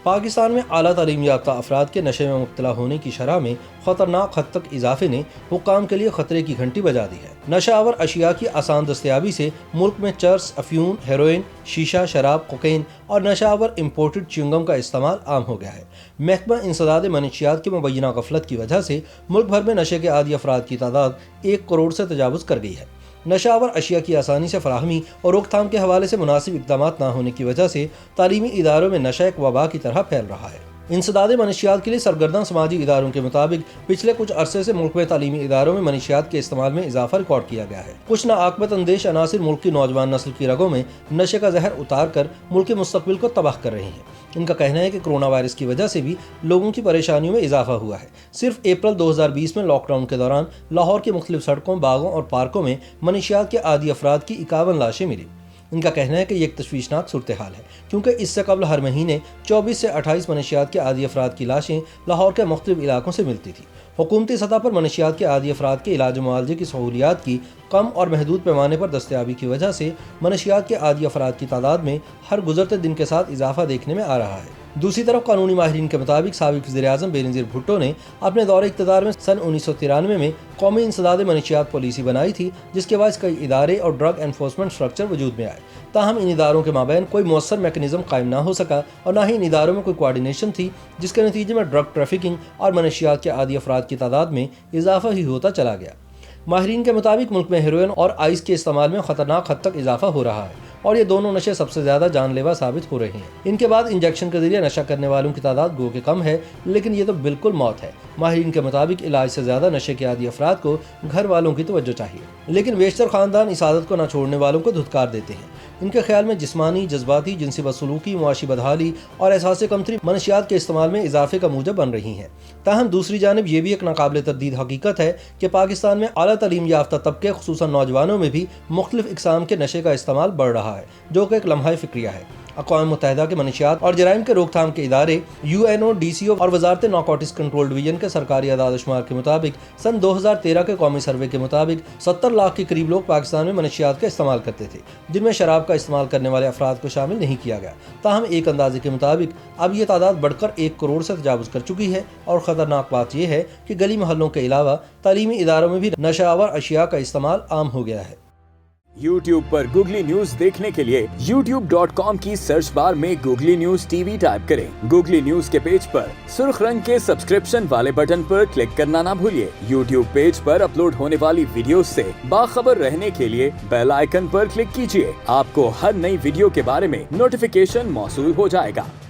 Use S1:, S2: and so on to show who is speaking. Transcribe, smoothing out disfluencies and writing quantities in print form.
S1: پاکستان میں اعلیٰ تعلیم یافتہ افراد کے نشے میں مبتلا ہونے کی شرح میں خطرناک حد تک اضافے نے حکام کے لیے خطرے کی گھنٹی بجا دی ہے۔ نشہ آور اشیاء کی آسان دستیابی سے ملک میں چرس، افیون، ہیروئن، شیشہ، شراب، کوکین اور نشہ آور امپورٹڈ چیونگم کا استعمال عام ہو گیا ہے۔ محکمہ انسداد منشیات کی مبینہ غفلت کی وجہ سے ملک بھر میں نشے کے عادی افراد کی تعداد 1 کروڑ سے تجاوز کر گئی ہے۔ نشہ آور اشیاء کی آسانی سے فراہمی اور روک تھام کے حوالے سے مناسب اقدامات نہ ہونے کی وجہ سے تعلیمی اداروں میں نشہ ایک وبا کی طرح پھیل رہا ہے۔ انسداد منشیات کے لیے سرگرداں سماجی اداروں کے مطابق پچھلے کچھ عرصے سے ملک میں تعلیمی اداروں میں منشیات کے استعمال میں اضافہ ریکارڈ کیا گیا ہے۔ کچھ ناعاقبت اندیش عناصر ملک کی نوجوان نسل کی رگوں میں نشے کا زہر اتار کر ملک کے مستقبل کو تباہ کر رہے ہیں۔ ان کا کہنا ہے کہ کرونا وائرس کی وجہ سے بھی لوگوں کی پریشانیوں میں اضافہ ہوا ہے۔ صرف اپریل 2020 میں لاک ڈاؤن کے دوران لاہور کی مختلف سڑکوں، باغوں اور پارکوں میں منشیات کے عادی افراد کی 51 لاشیں ملی۔ ان کا کہنا ہے کہ یہ ایک تشویشناک صورتحال ہے، کیونکہ اس سے قبل ہر مہینے 24 سے 28 منشیات کے عادی افراد کی لاشیں لاہور کے مختلف علاقوں سے ملتی تھیں۔ حکومتی سطح پر منشیات کے عادی افراد کے علاج و معالجے کی سہولیات کی کم اور محدود پیمانے پر دستیابی کی وجہ سے منشیات کے عادی افراد کی تعداد میں ہر گزرتے دن کے ساتھ اضافہ دیکھنے میں آ رہا ہے۔ دوسری طرف قانونی ماہرین کے مطابق سابق وزیر اعظم بینظیر بھٹو نے اپنے دور اقتدار میں سن 1993 میں قومی انسداد منشیات پالیسی بنائی تھی، جس کے باعث کئی ادارے اور ڈرگ انفورسمنٹ اسٹرکچر وجود میں آئے۔ تاہم ان اداروں کے مابین کوئی مؤثر میکانزم قائم نہ ہو سکا اور نہ ہی ان اداروں میں کوئی کوارڈینیشن تھی، جس کے نتیجے میں ڈرگ ٹریفکنگ اور منشیات کے عادی افراد کی تعداد میں اضافہ ہی ہوتا چلا گیا۔ ماہرین کے مطابق ملک میں ہیروئن اور آئس کے استعمال میں خطرناک حد تک اضافہ ہو رہا ہے اور یہ دونوں نشے سب سے زیادہ جان لیوا ثابت ہو رہے ہیں۔ ان کے بعد انجیکشن کے ذریعے نشہ کرنے والوں کی تعداد گو کہ کم ہے، لیکن یہ تو بالکل موت ہے۔ ماہرین کے مطابق علاج سے زیادہ نشے کے عادی افراد کو گھر والوں کی توجہ چاہیے، لیکن بیشتر خاندان اس عادت کو نہ چھوڑنے والوں کو دھتکار دیتے ہیں۔ ان کے خیال میں جسمانی، جذباتی، جنسی بدسلوکی، معاشی بدحالی اور احساس کمتری منشیات کے استعمال میں اضافے کا موجب بن رہی ہیں۔ تاہم دوسری جانب یہ بھی ایک ناقابل تردید حقیقت ہے کہ پاکستان میں اعلیٰ تعلیم یافتہ طبقے خصوصاً نوجوانوں میں بھی مختلف اقسام کے نشے کا استعمال بڑھ رہا ہے، جو کہ ایک لمحہ فکریہ ہے۔ اقوام متحدہ کے منشیات اور جرائم کے روک تھام کے ادارے UNODC اور وزارت نارکوٹکس کنٹرول ڈویژن کے سرکاری اعداد و شمار کے مطابق سن 2013 کے قومی سروے کے مطابق 70 لاکھ کے قریب لوگ پاکستان میں منشیات کا استعمال کرتے تھے، جن میں شراب کا استعمال کرنے والے افراد کو شامل نہیں کیا گیا۔ تاہم ایک اندازے کے مطابق اب یہ تعداد بڑھ کر 1 کروڑ سے تجاوز کر چکی ہے، اور خطرناک بات یہ ہے کہ گلی محلوں کے علاوہ تعلیمی اداروں میں بھی نشہ آور اشیاء کا استعمال عام ہو گیا ہے۔
S2: YouTube پر گوگلی نیوز دیکھنے کے لیے youtube.com کی سرچ بار میں گوگلی نیوز TV ٹائپ کریں۔ گوگلی نیوز کے پیج پر سرخ رنگ کے سبسکرپشن والے بٹن پر کلک کرنا نہ بھولیے۔ YouTube پیج پر اپلوڈ ہونے والی ویڈیوز سے باخبر رہنے کے لیے بیل آئیکن پر کلک کیجیے۔ آپ کو ہر نئی ویڈیو کے بارے میں نوٹیفیکیشن موصول ہو جائے گا۔